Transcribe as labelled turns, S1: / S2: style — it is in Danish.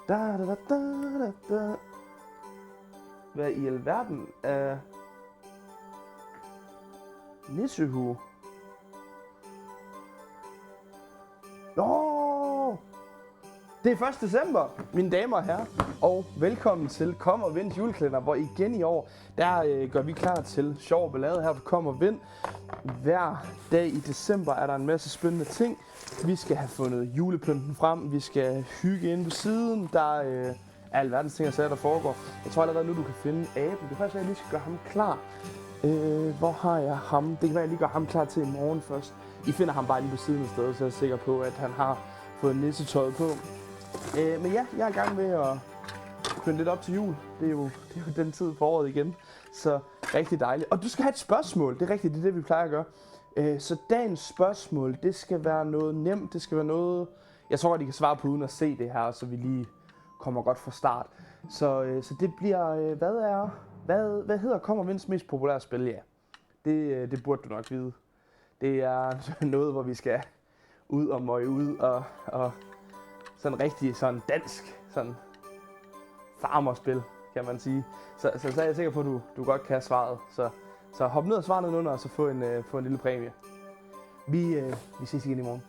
S1: Da, da, da, da, da, da. Hvad i alverden er nissehue? Nå! Det er 1. december, mine damer og herrer, og velkommen til Kom og Vind julekalender, hvor igen i år, der gør vi klar til sjov ballade her på Kom og Vind. Hver dag i december er der en masse spændende ting. Vi skal have fundet julepynten frem, vi skal hygge inde på siden, der er alverdens ting og sager, der foregår. Jeg tror allerede nu, du kan finde aben. Det er faktisk, at jeg lige skal gøre ham klar. Hvor har jeg ham? Det kan være, at jeg lige gør ham klar til i morgen først. I finder ham bare lige på siden af stedet, så jeg er sikker på, at han har fået nissetøjet på. Men ja, jeg er i gang med at pynte lidt op til jul. Det er jo den tid på året igen, så rigtig dejligt. Og du skal have et spørgsmål, det er rigtigt, det er det, vi plejer at gøre. Så dagens spørgsmål, det skal være noget nemt, det skal være noget, jeg tror, at I kan svare på uden at se det her, så vi lige kommer godt fra start. Så det bliver, hvad hedder Kom og Vinds mest populære spil? Ja, det burde du nok vide. Det er noget, hvor vi skal ud og møge ud og sådan rigtig sådan dansk sådan farmerspil, kan man sige. Så er jeg sikker på, at du godt kan have svaret. Så hop ned og svar nedenunder, og så få en lille præmie. Vi ses igen i morgen.